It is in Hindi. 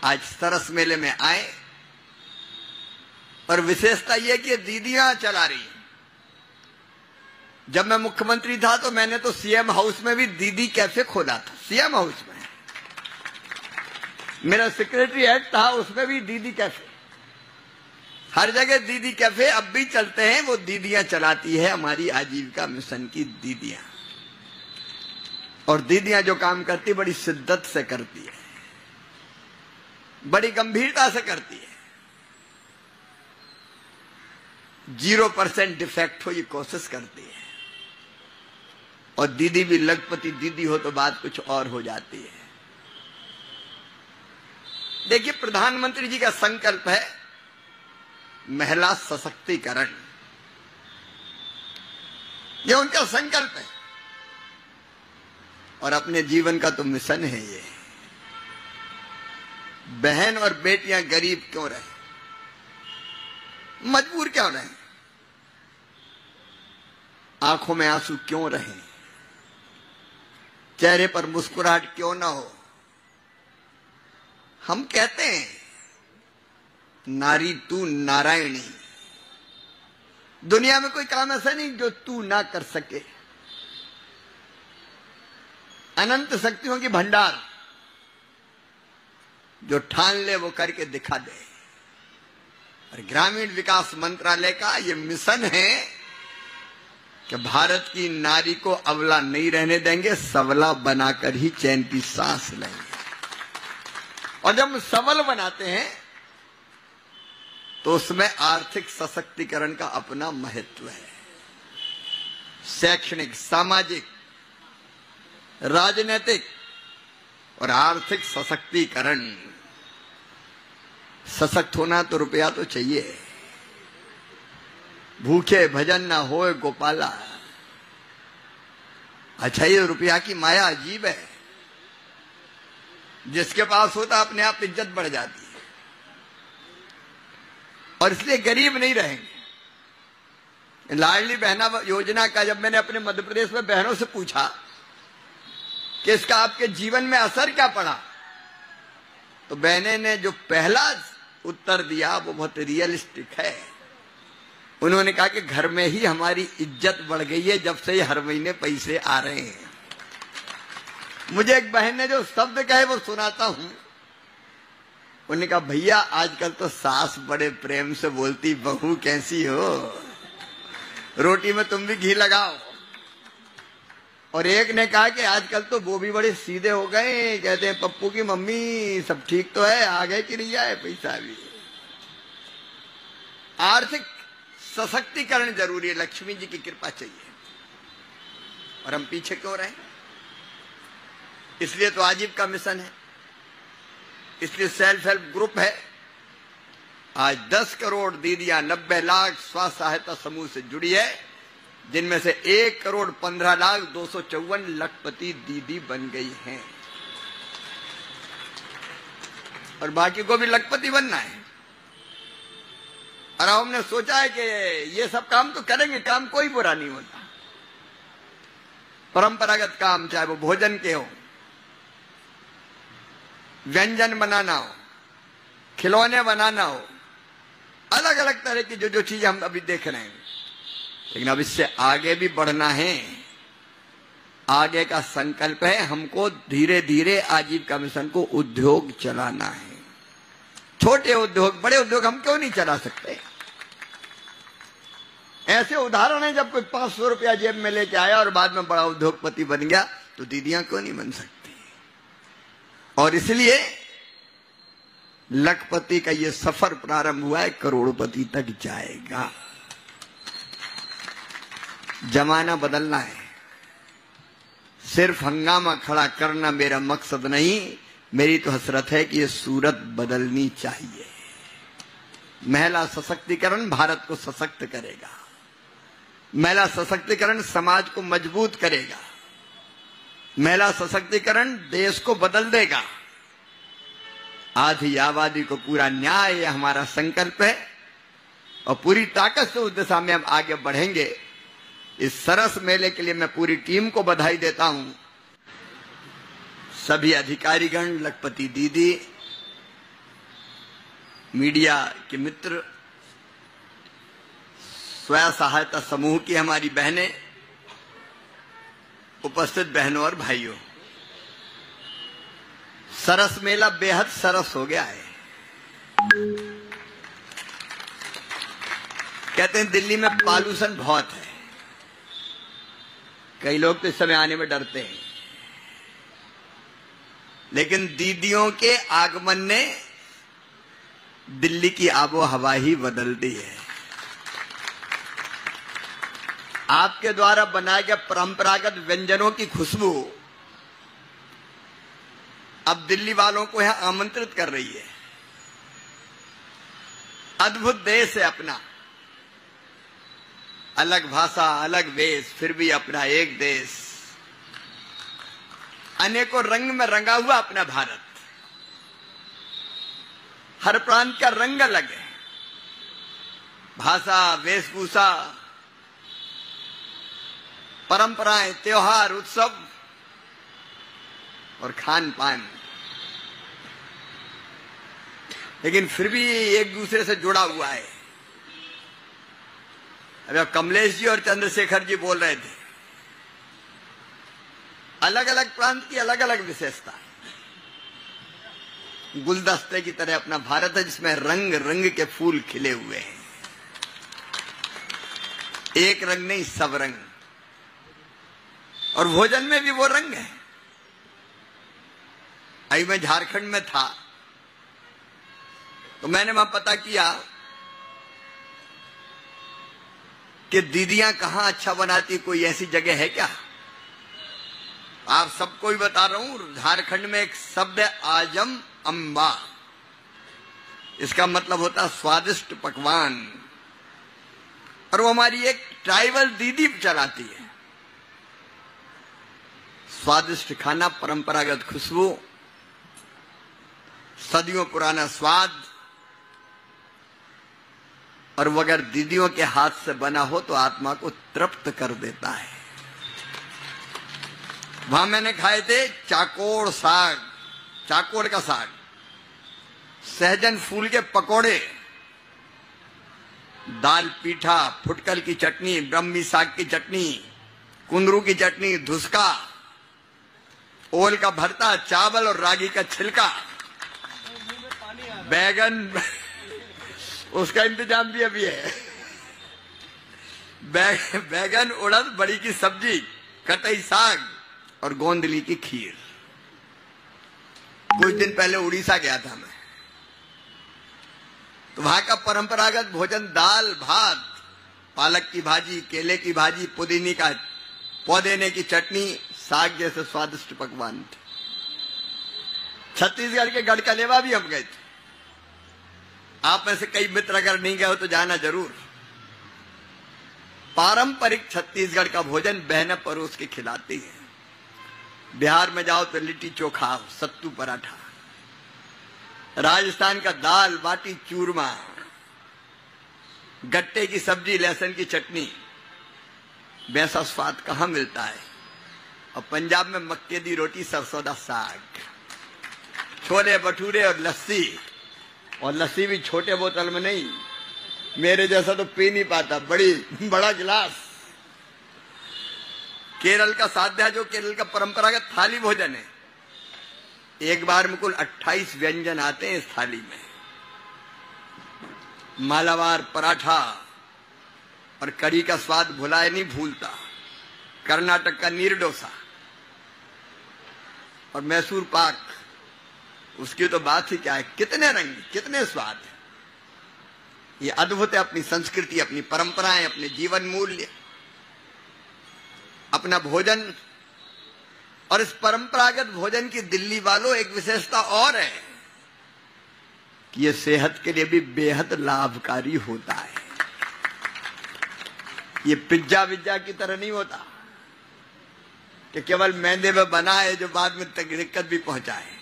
आज सरस मेले में आए और विशेषता यह कि दीदियां चला रही हैं। जब मैं मुख्यमंत्री था तो मैंने तो सीएम हाउस में भी दीदी कैफे खोला था। सीएम हाउस में मेरा सेक्रेटरी हेड था, उसमें भी दीदी कैफे। हर जगह दीदी कैफे अब भी चलते हैं। वो दीदियां चलाती है हमारी आजीविका मिशन की दीदियां। और दीदियां जो काम करती बड़ी शिद्दत से करती है, बड़ी गंभीरता से करती है। 0% डिफेक्ट हो ये कोशिश करती है। और दीदी भी लखपति दीदी हो तो बात कुछ और हो जाती है। देखिए, प्रधानमंत्री जी का संकल्प है महिला सशक्तिकरण। ये उनका संकल्प है और अपने जीवन का तो मिशन है ये। बहन और बेटियां गरीब क्यों रहे, मजबूर क्यों रहे, आंखों में आंसू क्यों रहे, चेहरे पर मुस्कुराहट क्यों ना हो। हम कहते हैं नारी तू नारायणी। दुनिया में कोई काम ऐसा नहीं जो तू ना कर सके। अनंत शक्तियों की भंडार, जो ठान ले वो करके दिखा दे। और ग्रामीण विकास मंत्रालय का ये मिशन है कि भारत की नारी को अबला नहीं रहने देंगे, सबला बनाकर ही चैन की सांस लेंगे। और जब हम सबल बनाते हैं तो उसमें आर्थिक सशक्तिकरण का अपना महत्व है। शैक्षणिक, सामाजिक, राजनीतिक और आर्थिक सशक्तिकरण। सशक्त होना तो रुपया तो चाहिए। भूखे भजन ना होए गोपाला। अच्छा, ये रुपया की माया अजीब है। जिसके पास होता अपने आप इज्जत बढ़ जाती है। और इसलिए गरीब नहीं रहेंगे। लाडली बहना योजना का जब मैंने अपने मध्य प्रदेश में बहनों से पूछा कि इसका आपके जीवन में असर क्या पड़ा, तो बहने ने जो पहला उत्तर दिया वो बहुत रियलिस्टिक है। उन्होंने कहा कि घर में ही हमारी इज्जत बढ़ गई है जब से हर महीने पैसे आ रहे हैं। मुझे एक बहन ने जो शब्द कहे वो सुनाता हूं। उन्होंने कहा, भैया आजकल तो सास बड़े प्रेम से बोलती, बहू कैसी हो, रोटी में तुम भी घी लगाओ। और एक ने कहा कि आजकल तो वो भी बड़े सीधे हो गए, कहते हैं पप्पू की मम्मी सब ठीक तो है, आ गए कि नहीं आए पैसा भी। आर्थिक सशक्तिकरण जरूरी है, लक्ष्मी जी की कृपा चाहिए। और हम पीछे क्यों रहे? इसलिए तो आजीविका मिशन है, इसलिए सेल्फ हेल्प ग्रुप है। आज 10 करोड़ दीदियां 90 लाख स्व सहायता समूह से जुड़ी है, जिनमें से 1,15,02,54 लखपति दीदी बन गई हैं। और बाकी को भी लखपति बनना है। और हमने सोचा है कि ये सब काम तो करेंगे, काम कोई बुरा नहीं होता। परंपरागत काम, चाहे वो भोजन के हो, व्यंजन बनाना हो, खिलौने बनाना हो, अलग अलग तरह की जो चीजें हम अभी देख रहे हैं। लेकिन अब इससे आगे भी बढ़ना है। आगे का संकल्प है हमको धीरे धीरे आजीविका मिशन को उद्योग चलाना है। छोटे उद्योग, बड़े उद्योग हम क्यों नहीं चला सकते? ऐसे उदाहरण है, जब कोई 500 रुपया जेब में लेके आया और बाद में बड़ा उद्योगपति बन गया, तो दीदियां क्यों नहीं बन सकती? और इसलिए लखपति का ये सफर प्रारंभ हुआ है, करोड़पति तक जाएगा। जमाना बदलना है। सिर्फ हंगामा खड़ा करना मेरा मकसद नहीं, मेरी तो हसरत है कि ये सूरत बदलनी चाहिए। महिला सशक्तिकरण भारत को सशक्त करेगा। महिला सशक्तिकरण समाज को मजबूत करेगा। महिला सशक्तिकरण देश को बदल देगा। आधी आबादी को पूरा न्याय, ये हमारा संकल्प है और पूरी ताकत से उस दिशा में हम आगे बढ़ेंगे। इस सरस मेले के लिए मैं पूरी टीम को बधाई देता हूं। सभी अधिकारीगण, लखपति दीदी, मीडिया के मित्र, स्वयं सहायता समूह की हमारी बहनें, उपस्थित बहनों और भाइयों, सरस मेला बेहद सरस हो गया है। कहते हैं दिल्ली में पॉल्यूशन बहुत है, कई लोग तो इस समय आने में डरते हैं, लेकिन दीदियों के आगमन ने दिल्ली की आबो हवा ही बदल दी है। आपके द्वारा बनाए गए परंपरागत व्यंजनों की खुशबू अब दिल्ली वालों को यहां आमंत्रित कर रही है। अद्भुत देश है अपना, अलग भाषा, अलग वेश, फिर भी अपना एक देश, अनेकों रंग में रंगा हुआ अपना भारत। हर प्रांत का रंग अलग है, भाषा, वेशभूषा, परंपराएं, त्योहार, उत्सव और खान पान, लेकिन फिर भी एक दूसरे से जुड़ा हुआ है। अभी कमलेश जी और चंद्रशेखर जी बोल रहे थे, अलग अलग प्रांत की अलग अलग विशेषता, गुलदस्ते की तरह अपना भारत है जिसमें रंग रंग के फूल खिले हुए हैं। एक रंग नहीं, सब रंग, और भोजन में भी वो रंग है। अभी मैं झारखंड में था तो मैंने वहां पता किया कि दीदियां कहां अच्छा बनाती, कोई ऐसी जगह है क्या? आप सबको ही बता रहा हूं, झारखंड में एक शब्द है आजम अम्बा, इसका मतलब होता है स्वादिष्ट पकवान, और वो हमारी एक ट्राइबल दीदी चलाती है। स्वादिष्ट खाना, परंपरागत खुशबू, सदियों पुराना स्वाद, और वो अगर दीदियों के हाथ से बना हो तो आत्मा को तृप्त कर देता है। वहां मैंने खाए थे चाकोड़ साग, चाकोड़ का साग, सहजन फूल के पकोड़े, दाल पीठा, फुटकल की चटनी, ब्रह्मी साग की चटनी, कुंदरू की चटनी, धुसका, ओल का भरता, चावल और रागी का छिलका, बैगन उसका इंतजाम भी अभी है, बैगन, उड़द, बड़ी की सब्जी, कटई साग और गोंदली की खीर। कुछ दिन पहले उड़ीसा गया था मैं, तो वहां का परंपरागत भोजन दाल भात, पालक की भाजी, केले की भाजी, पुदीने की चटनी, साग जैसे स्वादिष्ट पकवान थे। छत्तीसगढ़ के गढ़कलेवा भी हम गए थे। आप में से कई मित्र अगर नहीं गए हो तो जाना जरूर। पारंपरिक छत्तीसगढ़ का भोजन बहनें परोस के खिलाती है। बिहार में जाओ तो लिट्टी चोखा, सत्तू पराठा, राजस्थान का दाल बाटी चूरमा, गट्टे की सब्जी, लहसुन की चटनी, वैसा स्वाद कहां मिलता है। और पंजाब में मक्के दी रोटी, सरसों दा साग, छोले भटूरे और लस्सी, और लस्सी भी छोटे बोतल में नहीं, मेरे जैसा तो पी नहीं पाता, बड़ा गिलास। केरल का साध्या, जो केरल का परंपरागत थाली भोजन है, एक बार में कुल 28 व्यंजन आते हैं इस थाली में। मालाबार पराठा और करी का स्वाद भुलाए नहीं भूलता। कर्नाटक का नीर डोसा और मैसूर पाक, उसकी तो बात ही क्या है। कितने रंग, कितने स्वाद है। ये अद्भुत है अपनी संस्कृति, अपनी परंपराएं, अपने जीवन मूल्य, अपना भोजन। और इस परंपरागत भोजन की दिल्ली वालों एक विशेषता और है कि ये सेहत के लिए भी बेहद लाभकारी होता है। ये पिज्जा विज्जा की तरह नहीं होता कि केवल मैदे में बना है जो बाद में दिक्कत भी पहुंचाए।